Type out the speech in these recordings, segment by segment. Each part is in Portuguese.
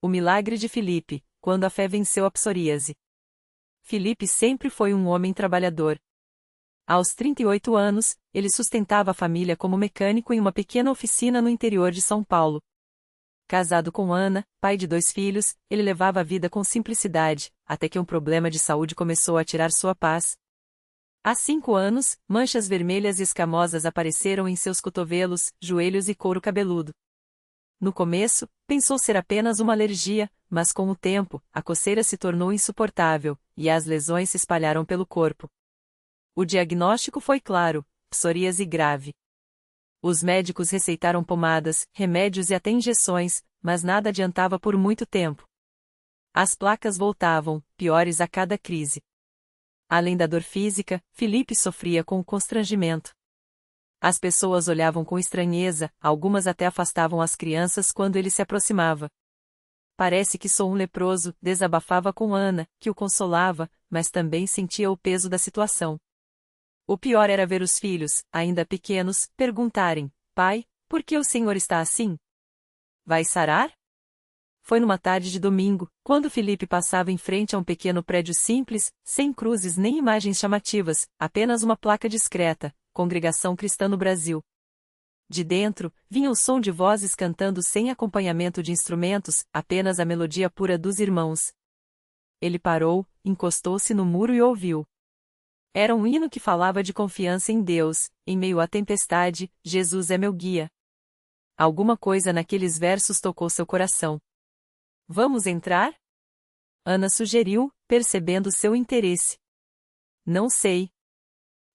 O milagre de Filipe, quando a fé venceu a psoríase. Filipe sempre foi um homem trabalhador. Aos 38 anos, ele sustentava a família como mecânico em uma pequena oficina no interior de São Paulo. Casado com Ana, pai de 2 filhos, ele levava a vida com simplicidade, até que um problema de saúde começou a tirar sua paz. Há 5 anos, manchas vermelhas e escamosas apareceram em seus cotovelos, joelhos e couro cabeludo. No começo, pensou ser apenas uma alergia, mas com o tempo, a coceira se tornou insuportável, e as lesões se espalharam pelo corpo. O diagnóstico foi claro: psoríase grave. Os médicos receitaram pomadas, remédios e até injeções, mas nada adiantava por muito tempo. As placas voltavam, piores a cada crise. Além da dor física, Filipe sofria com o constrangimento. As pessoas olhavam com estranheza, algumas até afastavam as crianças quando ele se aproximava. Parece que sou um leproso, desabafava com Ana, que o consolava, mas também sentia o peso da situação. O pior era ver os filhos, ainda pequenos, perguntarem: pai, por que o senhor está assim? Vai sarar? Foi numa tarde de domingo, quando Filipe passava em frente a um pequeno prédio simples, sem cruzes nem imagens chamativas, apenas uma placa discreta: Congregação Cristã no Brasil. De dentro, vinha o som de vozes cantando sem acompanhamento de instrumentos, apenas a melodia pura dos irmãos. Ele parou, encostou-se no muro e ouviu. Era um hino que falava de confiança em Deus: em meio à tempestade, Jesus é meu guia. Alguma coisa naqueles versos tocou seu coração. Vamos entrar? Ana sugeriu, percebendo seu interesse. Não sei.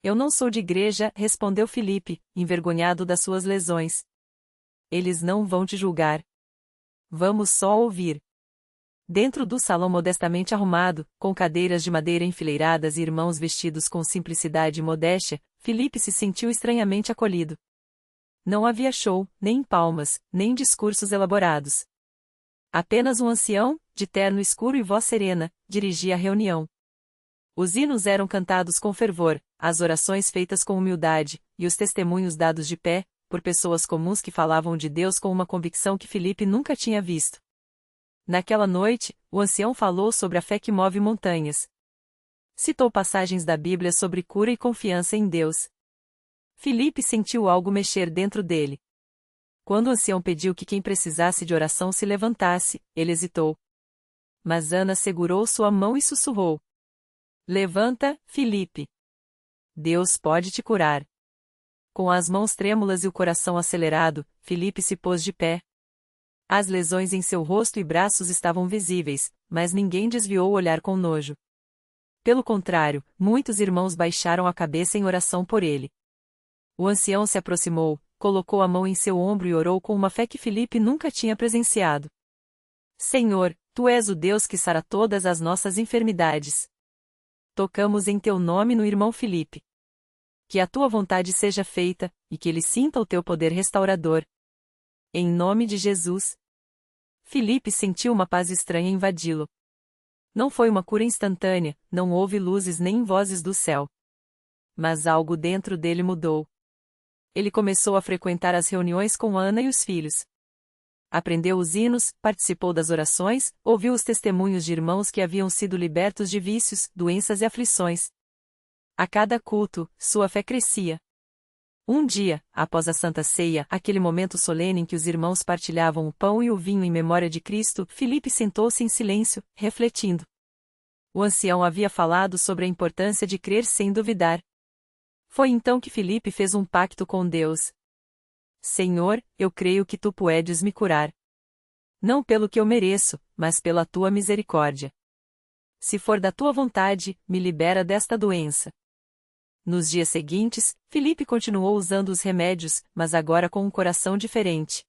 Eu não sou de igreja, respondeu Filipe, envergonhado das suas lesões. Eles não vão te julgar. Vamos só ouvir. Dentro do salão modestamente arrumado, com cadeiras de madeira enfileiradas e irmãos vestidos com simplicidade e modéstia, Filipe se sentiu estranhamente acolhido. Não havia show, nem palmas, nem discursos elaborados. Apenas um ancião, de terno escuro e voz serena, dirigia a reunião. Os hinos eram cantados com fervor, as orações feitas com humildade, e os testemunhos dados de pé, por pessoas comuns que falavam de Deus com uma convicção que Filipe nunca tinha visto. Naquela noite, o ancião falou sobre a fé que move montanhas. Citou passagens da Bíblia sobre cura e confiança em Deus. Filipe sentiu algo mexer dentro dele. Quando o ancião pediu que quem precisasse de oração se levantasse, ele hesitou. Mas Ana segurou sua mão e sussurrou: Levanta, Filipe. Deus pode te curar. Com as mãos trêmulas e o coração acelerado, Filipe se pôs de pé. As lesões em seu rosto e braços estavam visíveis, mas ninguém desviou o olhar com nojo. Pelo contrário, muitos irmãos baixaram a cabeça em oração por ele. O ancião se aproximou, colocou a mão em seu ombro e orou com uma fé que Filipe nunca tinha presenciado. Senhor, Tu és o Deus que sara todas as nossas enfermidades. Tocamos em Teu nome no irmão Filipe. Que a Tua vontade seja feita, e que ele sinta o Teu poder restaurador. Em nome de Jesus. Filipe sentiu uma paz estranha invadi-lo. Não foi uma cura instantânea, não houve luzes nem vozes do céu. Mas algo dentro dele mudou. Ele começou a frequentar as reuniões com Ana e os filhos. Aprendeu os hinos, participou das orações, ouviu os testemunhos de irmãos que haviam sido libertos de vícios, doenças e aflições. A cada culto, sua fé crescia. Um dia, após a Santa Ceia, aquele momento solene em que os irmãos partilhavam o pão e o vinho em memória de Cristo, Filipe sentou-se em silêncio, refletindo. O ancião havia falado sobre a importância de crer sem duvidar. Foi então que Filipe fez um pacto com Deus. Senhor, eu creio que Tu podes me curar. Não pelo que eu mereço, mas pela Tua misericórdia. Se for da Tua vontade, me libera desta doença. Nos dias seguintes, Filipe continuou usando os remédios, mas agora com um coração diferente.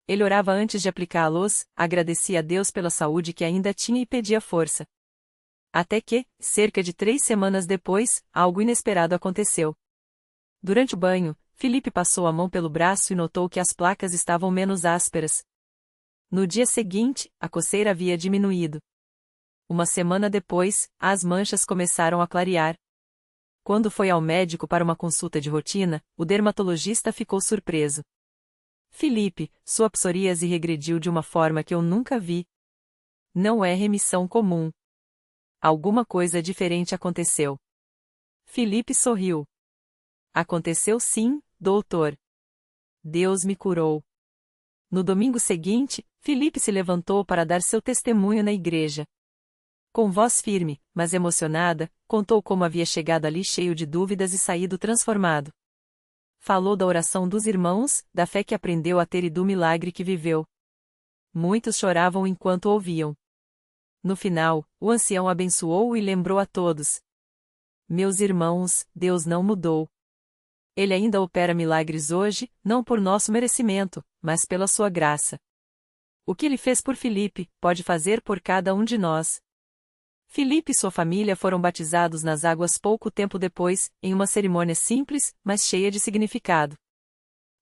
Ele orava antes de aplicá-los, agradecia a Deus pela saúde que ainda tinha e pedia força. Até que, cerca de 3 semanas depois, algo inesperado aconteceu. Durante o banho, Filipe passou a mão pelo braço e notou que as placas estavam menos ásperas. No dia seguinte, a coceira havia diminuído. Uma semana depois, as manchas começaram a clarear. Quando foi ao médico para uma consulta de rotina, o dermatologista ficou surpreso. Filipe, sua psoríase regrediu de uma forma que eu nunca vi, Não é remissão comum. Alguma coisa diferente aconteceu. Filipe sorriu. Aconteceu sim, doutor. Deus me curou. No domingo seguinte, Filipe se levantou para dar seu testemunho na igreja. Com voz firme, mas emocionada, contou como havia chegado ali cheio de dúvidas e saído transformado. Falou da oração dos irmãos, da fé que aprendeu a ter e do milagre que viveu. Muitos choravam enquanto ouviam. No final, o ancião abençoou e lembrou a todos: meus irmãos, Deus não mudou. Ele ainda opera milagres hoje, não por nosso merecimento, mas pela sua graça. O que ele fez por Filipe, pode fazer por cada um de nós. Filipe e sua família foram batizados nas águas pouco tempo depois, em uma cerimônia simples, mas cheia de significado.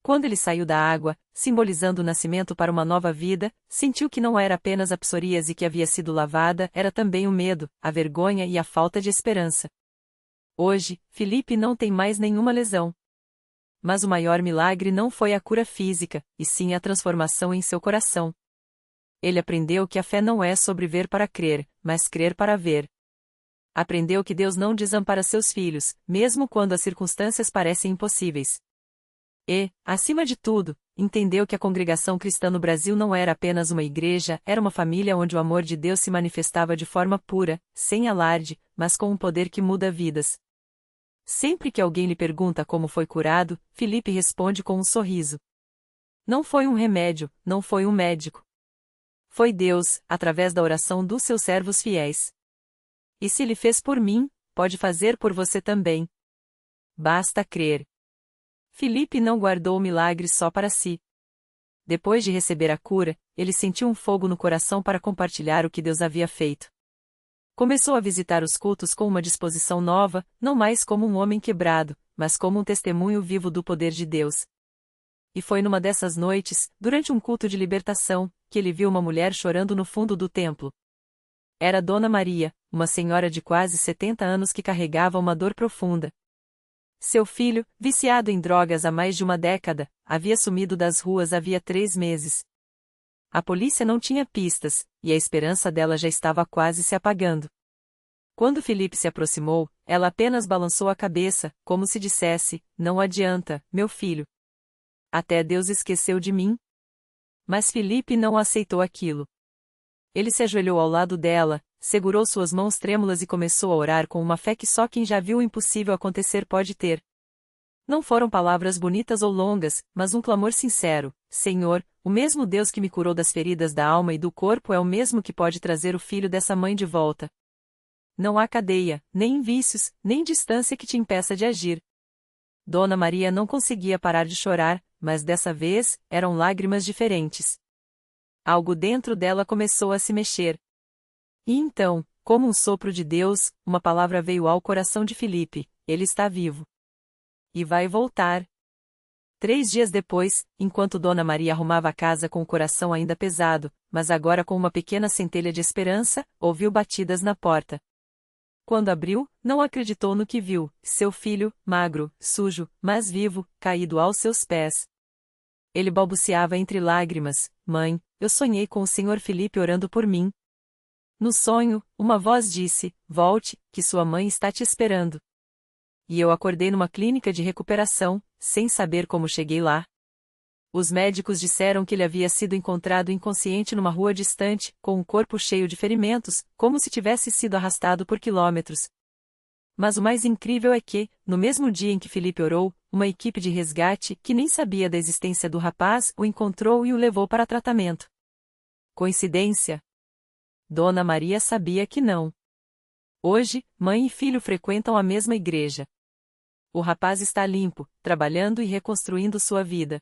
Quando ele saiu da água, simbolizando o nascimento para uma nova vida, sentiu que não era apenas a psoríase que havia sido lavada, era também o medo, a vergonha e a falta de esperança. Hoje, Filipe não tem mais nenhuma lesão. Mas o maior milagre não foi a cura física, e sim a transformação em seu coração. Ele aprendeu que a fé não é sobre ver para crer, mas crer para ver. Aprendeu que Deus não desampara seus filhos, mesmo quando as circunstâncias parecem impossíveis. E, acima de tudo, entendeu que a congregação cristã no Brasil não era apenas uma igreja, era uma família onde o amor de Deus se manifestava de forma pura, sem alarde, mas com um poder que muda vidas. Sempre que alguém lhe pergunta como foi curado, Filipe responde com um sorriso. Não foi um remédio, não foi um médico. Foi Deus, através da oração dos seus servos fiéis. E se ele fez por mim, pode fazer por você também. Basta crer. Filipe não guardou o milagre só para si. Depois de receber a cura, ele sentiu um fogo no coração para compartilhar o que Deus havia feito. Começou a visitar os cultos com uma disposição nova, não mais como um homem quebrado, mas como um testemunho vivo do poder de Deus. E foi numa dessas noites, durante um culto de libertação, que ele viu uma mulher chorando no fundo do templo. Era Dona Maria, uma senhora de quase 70 anos que carregava uma dor profunda. Seu filho, viciado em drogas há mais de uma década, havia sumido das ruas havia 3 meses. A polícia não tinha pistas, e a esperança dela já estava quase se apagando. Quando Filipe se aproximou, ela apenas balançou a cabeça, como se dissesse: não adianta, meu filho. Até Deus esqueceu de mim. Mas Filipe não aceitou aquilo. Ele se ajoelhou ao lado dela, segurou suas mãos trêmulas e começou a orar com uma fé que só quem já viu o impossível acontecer pode ter. Não foram palavras bonitas ou longas, mas um clamor sincero: Senhor, o mesmo Deus que me curou das feridas da alma e do corpo é o mesmo que pode trazer o filho dessa mãe de volta. Não há cadeia, nem vícios, nem distância que te impeça de agir. Dona Maria não conseguia parar de chorar, mas dessa vez, eram lágrimas diferentes. Algo dentro dela começou a se mexer. E então, como um sopro de Deus, uma palavra veio ao coração de Filipe: ele está vivo. E vai voltar. 3 dias depois, enquanto Dona Maria arrumava a casa com o coração ainda pesado, mas agora com uma pequena centelha de esperança, ouviu batidas na porta. Quando abriu, não acreditou no que viu: seu filho, magro, sujo, mas vivo, caído aos seus pés. Ele balbuciava entre lágrimas: Mãe, eu sonhei com o Sr. Filipe orando por mim. No sonho, uma voz disse: volte, que sua mãe está te esperando. E eu acordei numa clínica de recuperação, sem saber como cheguei lá. Os médicos disseram que ele havia sido encontrado inconsciente numa rua distante, com um corpo cheio de ferimentos, como se tivesse sido arrastado por quilômetros. Mas o mais incrível é que, no mesmo dia em que Filipe orou, uma equipe de resgate, que nem sabia da existência do rapaz, o encontrou e o levou para tratamento. Coincidência? Dona Maria sabia que não. Hoje, mãe e filho frequentam a mesma igreja. O rapaz está limpo, trabalhando e reconstruindo sua vida.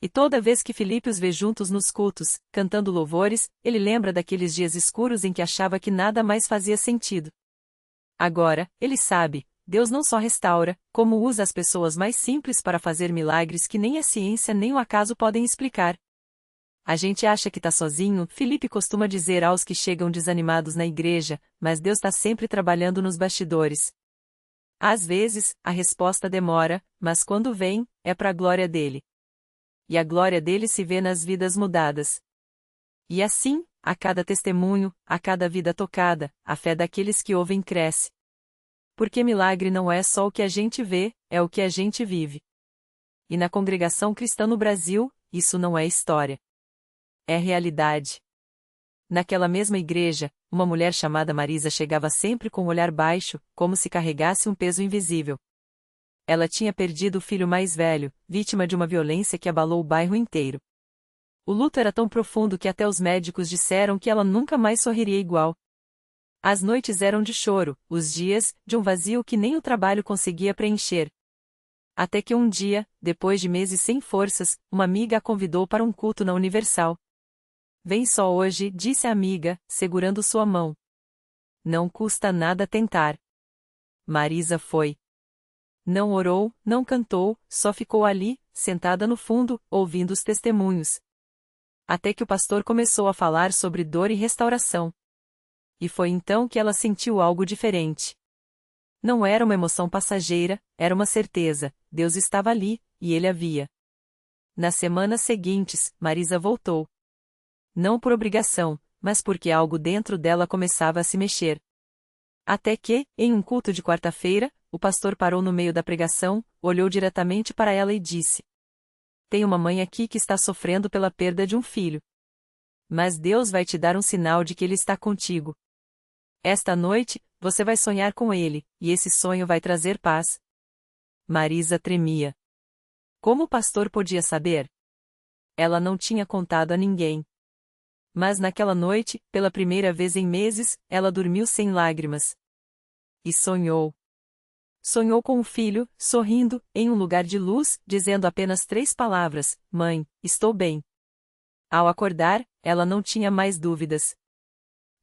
E toda vez que Filipe os vê juntos nos cultos, cantando louvores, ele lembra daqueles dias escuros em que achava que nada mais fazia sentido. Agora, ele sabe, Deus não só restaura, como usa as pessoas mais simples para fazer milagres que nem a ciência nem o acaso podem explicar. A gente acha que está sozinho, Filipe costuma dizer aos que chegam desanimados na igreja, mas Deus está sempre trabalhando nos bastidores. Às vezes, a resposta demora, mas quando vem, é para a glória dele. E a glória dele se vê nas vidas mudadas. E assim, a cada testemunho, a cada vida tocada, a fé daqueles que ouvem cresce. Porque milagre não é só o que a gente vê, é o que a gente vive. E na congregação cristã no Brasil, isso não é história. É realidade. Naquela mesma igreja, uma mulher chamada Marisa chegava sempre com o olhar baixo, como se carregasse um peso invisível. Ela tinha perdido o filho mais velho, vítima de uma violência que abalou o bairro inteiro. O luto era tão profundo que até os médicos disseram que ela nunca mais sorriria igual. As noites eram de choro, os dias, de um vazio que nem o trabalho conseguia preencher. Até que um dia, depois de meses sem forças, uma amiga a convidou para um culto na Universal. Vem só hoje, disse a amiga, segurando sua mão. Não custa nada tentar. Marisa foi. Não orou, não cantou, só ficou ali, sentada no fundo, ouvindo os testemunhos. Até que o pastor começou a falar sobre dor e restauração. E foi então que ela sentiu algo diferente. Não era uma emoção passageira, era uma certeza, Deus estava ali, e ele a via. Nas semanas seguintes, Marisa voltou. Não por obrigação, mas porque algo dentro dela começava a se mexer. Até que, em um culto de quarta-feira, o pastor parou no meio da pregação, olhou diretamente para ela e disse: Tem uma mãe aqui que está sofrendo pela perda de um filho. Mas Deus vai te dar um sinal de que Ele está contigo. Esta noite, você vai sonhar com Ele, e esse sonho vai trazer paz. Marisa tremia. Como o pastor podia saber? Ela não tinha contado a ninguém. Mas naquela noite, pela primeira vez em meses, ela dormiu sem lágrimas. E sonhou. Sonhou com o filho, sorrindo, em um lugar de luz, dizendo apenas 3 palavras: Mãe, estou bem. Ao acordar, ela não tinha mais dúvidas.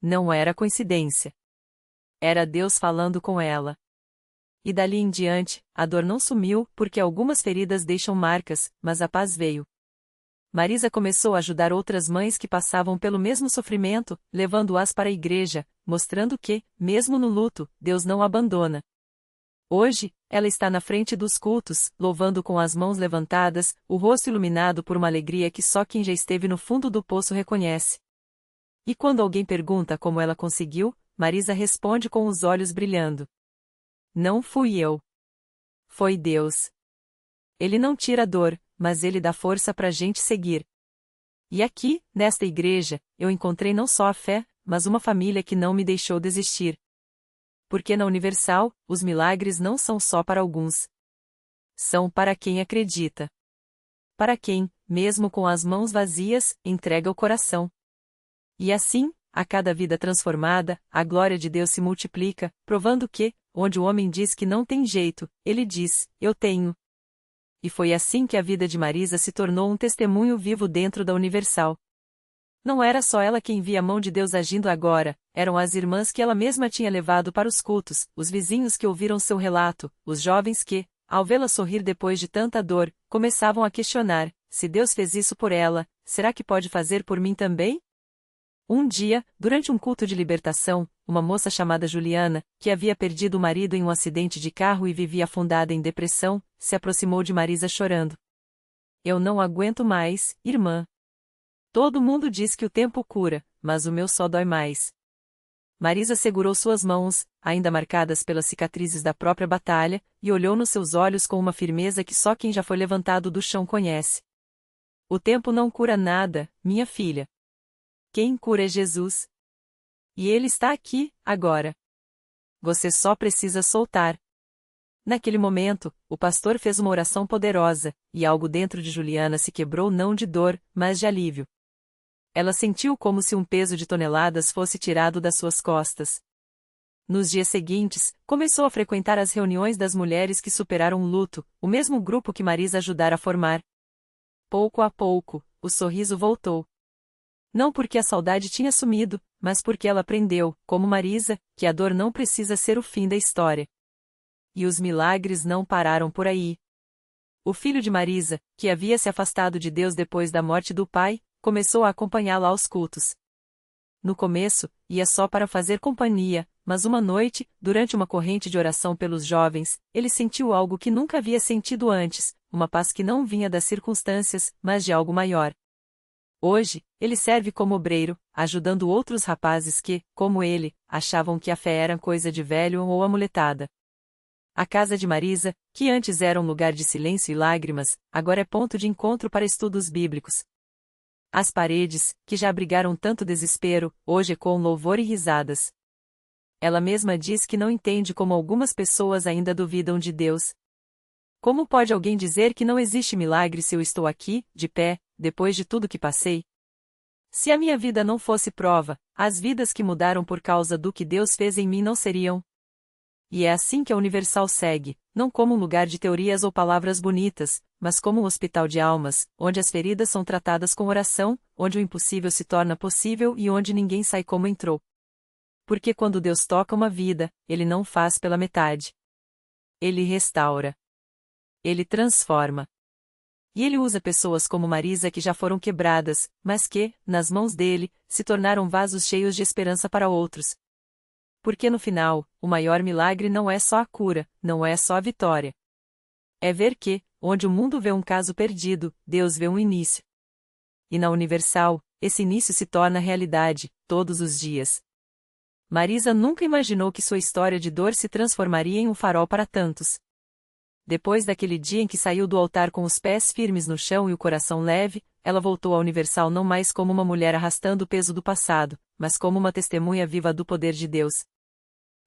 Não era coincidência. Era Deus falando com ela. E dali em diante, a dor não sumiu, porque algumas feridas deixam marcas, mas a paz veio. Marisa começou a ajudar outras mães que passavam pelo mesmo sofrimento, levando-as para a igreja, mostrando que, mesmo no luto, Deus não abandona. Hoje, ela está na frente dos cultos, louvando com as mãos levantadas, o rosto iluminado por uma alegria que só quem já esteve no fundo do poço reconhece. E quando alguém pergunta como ela conseguiu, Marisa responde com os olhos brilhando: Não fui eu. Foi Deus. Ele não tira a dor, mas Ele dá força para a gente seguir. E aqui, nesta igreja, eu encontrei não só a fé, mas uma família que não me deixou desistir. Porque na Universal, os milagres não são só para alguns. São para quem acredita. Para quem, mesmo com as mãos vazias, entrega o coração. E assim, a cada vida transformada, a glória de Deus se multiplica, provando que, onde o homem diz que não tem jeito, ele diz: Eu tenho. E foi assim que a vida de Marisa se tornou um testemunho vivo dentro da Universal. Não era só ela quem via a mão de Deus agindo agora, eram as irmãs que ela mesma tinha levado para os cultos, os vizinhos que ouviram seu relato, os jovens que, ao vê-la sorrir depois de tanta dor, começavam a questionar: se Deus fez isso por ela, será que pode fazer por mim também? Um dia, durante um culto de libertação, uma moça chamada Juliana, que havia perdido o marido em um acidente de carro e vivia afundada em depressão, se aproximou de Marisa chorando. Eu não aguento mais, irmã. Todo mundo diz que o tempo cura, mas o meu só dói mais. Marisa segurou suas mãos, ainda marcadas pelas cicatrizes da própria batalha, e olhou nos seus olhos com uma firmeza que só quem já foi levantado do chão conhece. O tempo não cura nada, minha filha. Quem cura é Jesus. E Ele está aqui, agora. Você só precisa soltar. Naquele momento, o pastor fez uma oração poderosa, e algo dentro de Juliana se quebrou não de dor, mas de alívio. Ela sentiu como se um peso de toneladas fosse tirado das suas costas. Nos dias seguintes, começou a frequentar as reuniões das mulheres que superaram o luto, o mesmo grupo que Marisa ajudara a formar. Pouco a pouco, o sorriso voltou. Não porque a saudade tinha sumido, mas porque ela aprendeu, como Marisa, que a dor não precisa ser o fim da história. E os milagres não pararam por aí. O filho de Marisa, que havia se afastado de Deus depois da morte do pai, começou a acompanhá-la aos cultos. No começo, ia só para fazer companhia, mas uma noite, durante uma corrente de oração pelos jovens, ele sentiu algo que nunca havia sentido antes, uma paz que não vinha das circunstâncias, mas de algo maior. Hoje, ele serve como obreiro, ajudando outros rapazes que, como ele, achavam que a fé era coisa de velho ou amuletada. A casa de Marisa, que antes era um lugar de silêncio e lágrimas, agora é ponto de encontro para estudos bíblicos. As paredes, que já abrigaram tanto desespero, hoje ecoam louvor e risadas. Ela mesma diz que não entende como algumas pessoas ainda duvidam de Deus. Como pode alguém dizer que não existe milagre se eu estou aqui, de pé, depois de tudo que passei? Se a minha vida não fosse prova, as vidas que mudaram por causa do que Deus fez em mim não seriam. E é assim que a Universal segue, não como um lugar de teorias ou palavras bonitas, mas como um hospital de almas, onde as feridas são tratadas com oração, onde o impossível se torna possível e onde ninguém sai como entrou. Porque quando Deus toca uma vida, Ele não faz pela metade. Ele restaura. Ele transforma. E Ele usa pessoas como Marisa que já foram quebradas, mas que, nas mãos dele, se tornaram vasos cheios de esperança para outros. Porque no final, o maior milagre não é só a cura, não é só a vitória. É ver que, onde o mundo vê um caso perdido, Deus vê um início. E na Universal, esse início se torna realidade, todos os dias. Marisa nunca imaginou que sua história de dor se transformaria em um farol para tantos. Depois daquele dia em que saiu do altar com os pés firmes no chão e o coração leve, ela voltou à Universal não mais como uma mulher arrastando o peso do passado, mas como uma testemunha viva do poder de Deus.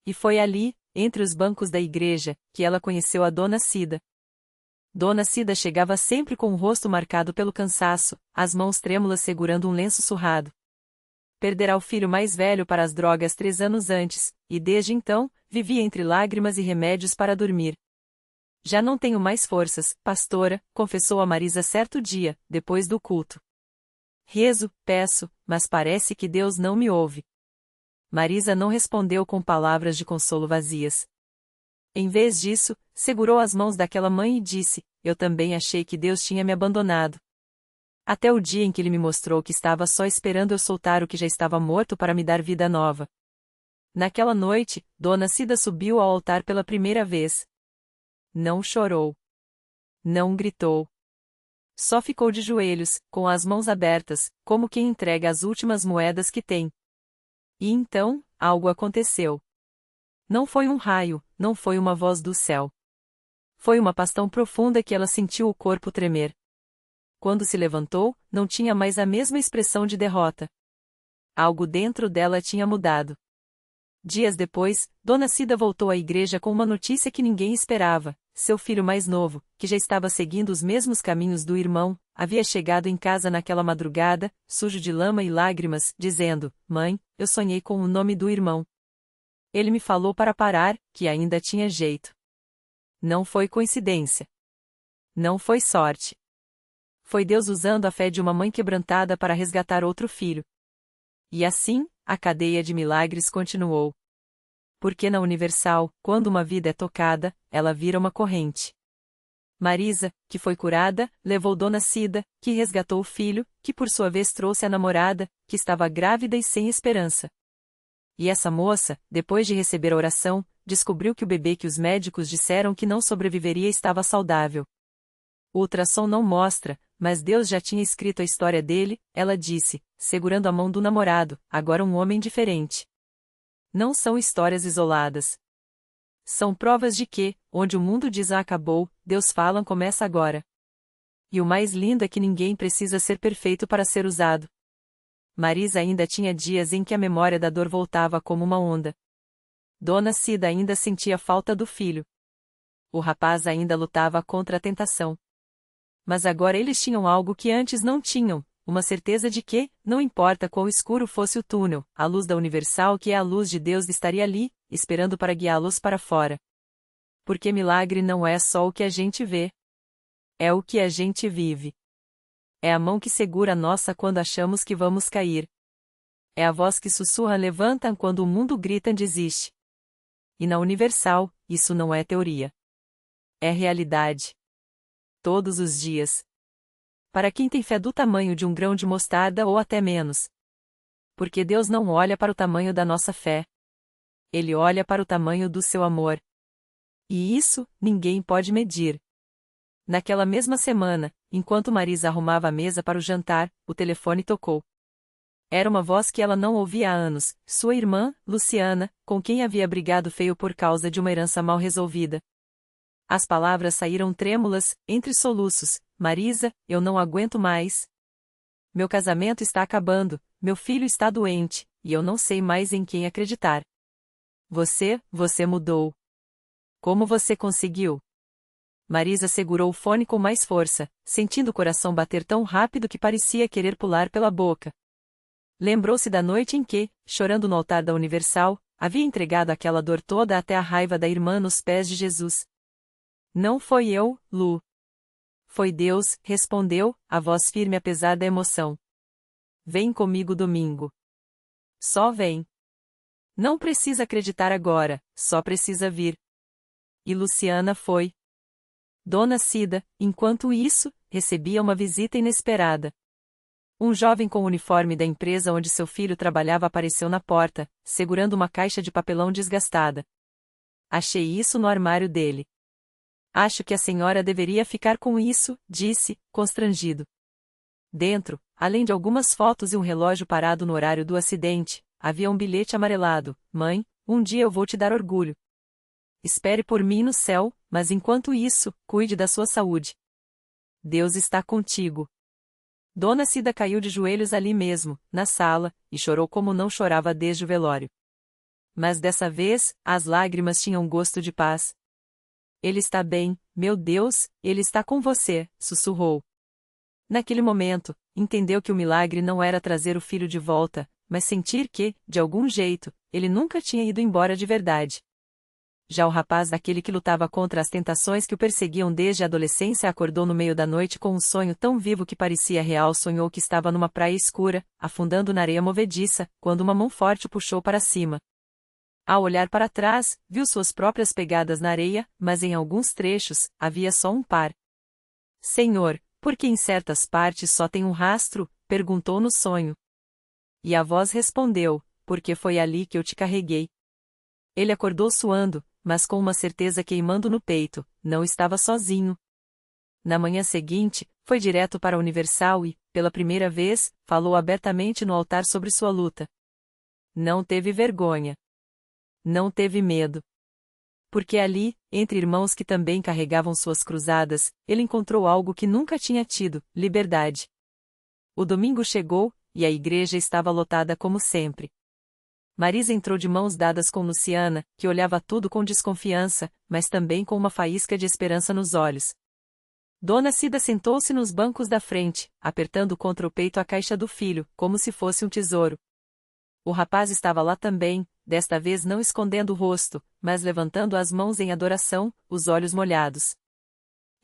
E foi ali, entre os bancos da igreja, que ela conheceu a Dona Cida. Dona Cida chegava sempre com o rosto marcado pelo cansaço, as mãos trêmulas segurando um lenço surrado. Perdera o filho mais velho para as drogas 3 anos antes, e desde então, vivia entre lágrimas e remédios para dormir. Já não tenho mais forças, pastora, confessou a Marisa certo dia, depois do culto. Rezo, peço, mas parece que Deus não me ouve. Marisa não respondeu com palavras de consolo vazias. Em vez disso, segurou as mãos daquela mãe e disse: eu também achei que Deus tinha me abandonado. Até o dia em que ele me mostrou que estava só esperando eu soltar o que já estava morto para me dar vida nova. Naquela noite, Dona Cida subiu ao altar pela primeira vez. Não chorou. Não gritou. Só ficou de joelhos, com as mãos abertas, como quem entrega as últimas moedas que tem. E então, algo aconteceu. Não foi um raio, não foi uma voz do céu. Foi uma paz tão profunda que ela sentiu o corpo tremer. Quando se levantou, não tinha mais a mesma expressão de derrota. Algo dentro dela tinha mudado. Dias depois, Dona Cida voltou à igreja com uma notícia que ninguém esperava. Seu filho mais novo, que já estava seguindo os mesmos caminhos do irmão, havia chegado em casa naquela madrugada, sujo de lama e lágrimas, dizendo: Mãe, eu sonhei com o nome do irmão. Ele me falou para parar, que ainda tinha jeito. Não foi coincidência. Não foi sorte. Foi Deus usando a fé de uma mãe quebrantada para resgatar outro filho. E assim, a cadeia de milagres continuou. Porque na Universal, quando uma vida é tocada, ela vira uma corrente. Marisa, que foi curada, levou Dona Cida, que resgatou o filho, que por sua vez trouxe a namorada, que estava grávida e sem esperança. E essa moça, depois de receber a oração, descobriu que o bebê que os médicos disseram que não sobreviveria estava saudável. O ultrassom não mostra, mas Deus já tinha escrito a história dele, ela disse, segurando a mão do namorado, agora um homem diferente. Não são histórias isoladas. São provas de que, onde o mundo diz acabou, Deus fala começa agora. E o mais lindo é que ninguém precisa ser perfeito para ser usado. Marisa ainda tinha dias em que a memória da dor voltava como uma onda. Dona Cida ainda sentia falta do filho. O rapaz ainda lutava contra a tentação. Mas agora eles tinham algo que antes não tinham, uma certeza de que, não importa quão escuro fosse o túnel, a luz da Universal, que é a luz de Deus, estaria ali, esperando para guiá-los para fora. Porque milagre não é só o que a gente vê. É o que a gente vive. É a mão que segura a nossa quando achamos que vamos cair. É a voz que sussurra levanta quando o mundo grita desiste. E na Universal, isso não é teoria. É realidade. Todos os dias. Para quem tem fé do tamanho de um grão de mostarda ou até menos. Porque Deus não olha para o tamanho da nossa fé. Ele olha para o tamanho do seu amor. E isso, ninguém pode medir. Naquela mesma semana, enquanto Marisa arrumava a mesa para o jantar, o telefone tocou. Era uma voz que ela não ouvia há anos, sua irmã, Luciana, com quem havia brigado feio por causa de uma herança mal resolvida. As palavras saíram trêmulas, entre soluços. Marisa, eu não aguento mais. Meu casamento está acabando, meu filho está doente, e eu não sei mais em quem acreditar. Você mudou. Como você conseguiu? Marisa segurou o fone com mais força, sentindo o coração bater tão rápido que parecia querer pular pela boca. Lembrou-se da noite em que, chorando no altar da Universal, havia entregado aquela dor toda até a raiva da irmã nos pés de Jesus. Não foi eu, Lu. Foi Deus, respondeu, a voz firme apesar da emoção. Vem comigo domingo. Só vem. Não precisa acreditar agora, só precisa vir. E Luciana foi. Dona Cida, enquanto isso, recebia uma visita inesperada. Um jovem com o uniforme da empresa onde seu filho trabalhava apareceu na porta, segurando uma caixa de papelão desgastada. Achei isso no armário dele. Acho que a senhora deveria ficar com isso, disse, constrangido. Dentro, além de algumas fotos e um relógio parado no horário do acidente, havia um bilhete amarelado: Mãe, um dia eu vou te dar orgulho. Espere por mim no céu, mas enquanto isso, cuide da sua saúde. Deus está contigo. Dona Cida caiu de joelhos ali mesmo, na sala, e chorou como não chorava desde o velório. Mas dessa vez, as lágrimas tinham gosto de paz. Ele está bem, meu Deus, ele está com você, sussurrou. Naquele momento, entendeu que o milagre não era trazer o filho de volta, mas sentir que, de algum jeito, ele nunca tinha ido embora de verdade. Já o rapaz daquele que lutava contra as tentações que o perseguiam desde a adolescência acordou no meio da noite com um sonho tão vivo que parecia real. Sonhou que estava numa praia escura, afundando na areia movediça, quando uma mão forte o puxou para cima. Ao olhar para trás, viu suas próprias pegadas na areia, mas em alguns trechos, havia só um par. Senhor, por que em certas partes só tem um rastro? Perguntou no sonho. E a voz respondeu, porque foi ali que eu te carreguei. Ele acordou suando, mas com uma certeza queimando no peito, não estava sozinho. Na manhã seguinte, foi direto para a Universal e, pela primeira vez, falou abertamente no altar sobre sua luta. Não teve vergonha. Não teve medo. Porque ali, entre irmãos que também carregavam suas cruzadas, ele encontrou algo que nunca tinha tido: liberdade. O domingo chegou, e a igreja estava lotada como sempre. Marisa entrou de mãos dadas com Luciana, que olhava tudo com desconfiança, mas também com uma faísca de esperança nos olhos. Dona Cida sentou-se nos bancos da frente, apertando contra o peito a caixa do filho, como se fosse um tesouro. O rapaz estava lá também, desta vez não escondendo o rosto, mas levantando as mãos em adoração, os olhos molhados.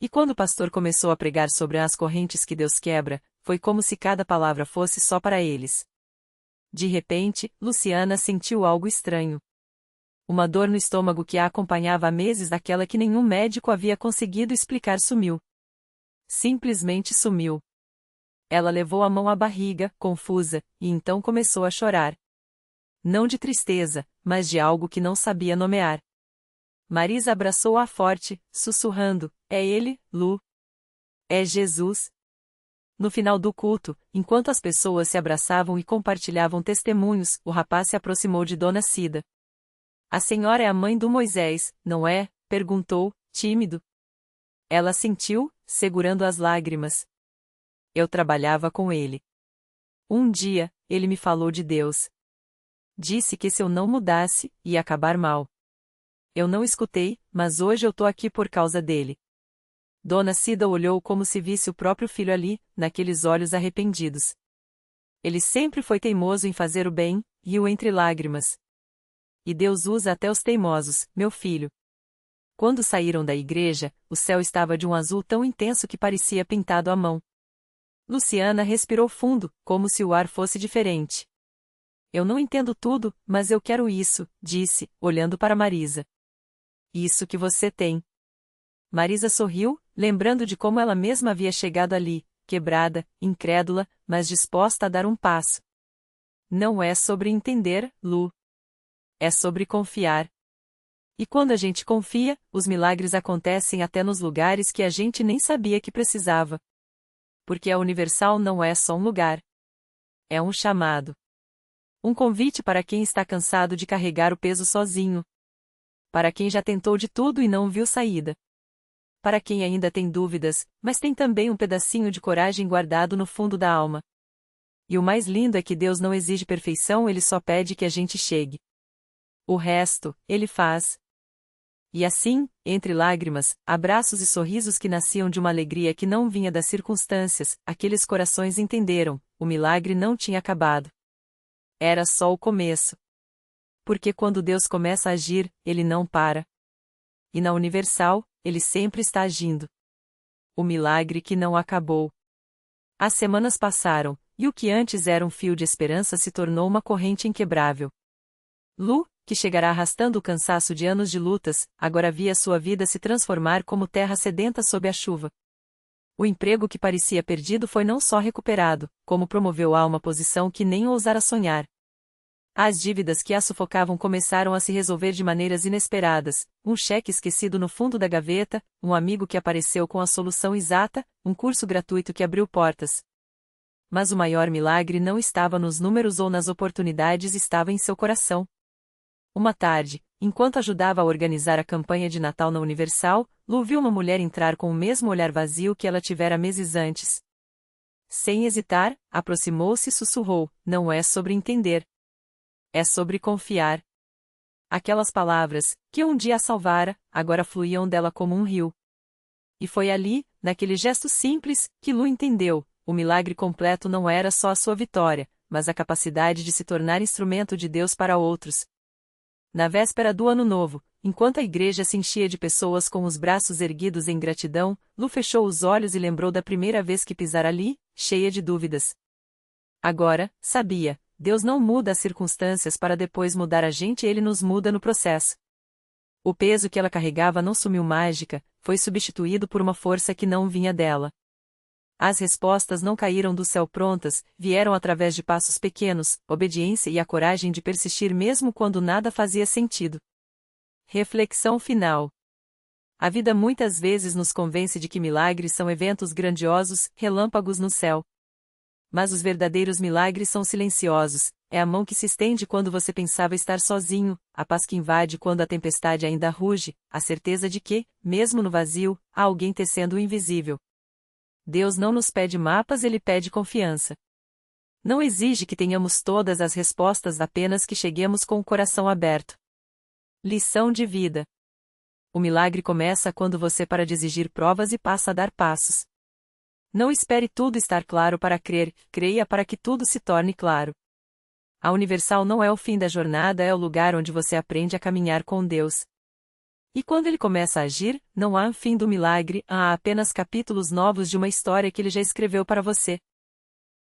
E quando o pastor começou a pregar sobre as correntes que Deus quebra, foi como se cada palavra fosse só para eles. De repente, Luciana sentiu algo estranho. Uma dor no estômago que a acompanhava há meses, daquela que nenhum médico havia conseguido explicar, sumiu. Simplesmente sumiu. Ela levou a mão à barriga, confusa, e então começou a chorar. Não de tristeza, mas de algo que não sabia nomear. Marisa abraçou-a forte, sussurrando: é ele, Lu. É Jesus. No final do culto, enquanto as pessoas se abraçavam e compartilhavam testemunhos, o rapaz se aproximou de Dona Cida. A senhora é a mãe do Moisés, não é? Perguntou, tímido. Ela assentiu, segurando as lágrimas. Eu trabalhava com ele. Um dia, ele me falou de Deus. Disse que se eu não mudasse, ia acabar mal. Eu não escutei, mas hoje eu tô aqui por causa dele. Dona Cida olhou como se visse o próprio filho ali, naqueles olhos arrependidos. Ele sempre foi teimoso em fazer o bem, riu entre lágrimas. E Deus usa até os teimosos, meu filho. Quando saíram da igreja, o céu estava de um azul tão intenso que parecia pintado à mão. Luciana respirou fundo, como se o ar fosse diferente. Eu não entendo tudo, mas eu quero isso, disse, olhando para Marisa. Isso que você tem. Marisa sorriu, lembrando de como ela mesma havia chegado ali, quebrada, incrédula, mas disposta a dar um passo. Não é sobre entender, Lu. É sobre confiar. E quando a gente confia, os milagres acontecem até nos lugares que a gente nem sabia que precisava. Porque a Universal não é só um lugar. É um chamado. Um convite para quem está cansado de carregar o peso sozinho. Para quem já tentou de tudo e não viu saída. Para quem ainda tem dúvidas, mas tem também um pedacinho de coragem guardado no fundo da alma. E o mais lindo é que Deus não exige perfeição, Ele só pede que a gente chegue. O resto, Ele faz. E assim, entre lágrimas, abraços e sorrisos que nasciam de uma alegria que não vinha das circunstâncias, aqueles corações entenderam, o milagre não tinha acabado. Era só o começo. Porque quando Deus começa a agir, Ele não para. E na Universal, Ele sempre está agindo. O milagre que não acabou. As semanas passaram, e o que antes era um fio de esperança se tornou uma corrente inquebrável. Lu, que chegará arrastando o cansaço de anos de lutas, agora via sua vida se transformar como terra sedenta sob a chuva. O emprego que parecia perdido foi não só recuperado, como promoveu a uma posição que nem ousara sonhar. As dívidas que a sufocavam começaram a se resolver de maneiras inesperadas, um cheque esquecido no fundo da gaveta, um amigo que apareceu com a solução exata, um curso gratuito que abriu portas. Mas o maior milagre não estava nos números ou nas oportunidades, estava em seu coração. Uma tarde, enquanto ajudava a organizar a campanha de Natal na Universal, Lu viu uma mulher entrar com o mesmo olhar vazio que ela tivera meses antes. Sem hesitar, aproximou-se e sussurrou: "Não é sobre entender. É sobre confiar." Aquelas palavras, que um dia a salvara, agora fluíam dela como um rio. E foi ali, naquele gesto simples, que Lu entendeu: o milagre completo não era só a sua vitória, mas a capacidade de se tornar instrumento de Deus para outros. Na véspera do Ano Novo, enquanto a igreja se enchia de pessoas com os braços erguidos em gratidão, Lu fechou os olhos e lembrou da primeira vez que pisara ali, cheia de dúvidas. Agora, sabia, Deus não muda as circunstâncias para depois mudar a gente, Ele nos muda no processo. O peso que ela carregava não sumiu mágica, foi substituído por uma força que não vinha dela. As respostas não caíram do céu prontas, vieram através de passos pequenos, obediência e a coragem de persistir mesmo quando nada fazia sentido. Reflexão final. A vida muitas vezes nos convence de que milagres são eventos grandiosos, relâmpagos no céu. Mas os verdadeiros milagres são silenciosos, é a mão que se estende quando você pensava estar sozinho, a paz que invade quando a tempestade ainda ruge, a certeza de que, mesmo no vazio, há alguém tecendo o invisível. Deus não nos pede mapas, Ele pede confiança. Não exige que tenhamos todas as respostas, apenas que cheguemos com o coração aberto. Lição de vida. O milagre começa quando você para de exigir provas e passa a dar passos. Não espere tudo estar claro para crer, creia para que tudo se torne claro. A Universal não é o fim da jornada, é o lugar onde você aprende a caminhar com Deus. E quando Ele começa a agir, não há fim do milagre, há apenas capítulos novos de uma história que Ele já escreveu para você.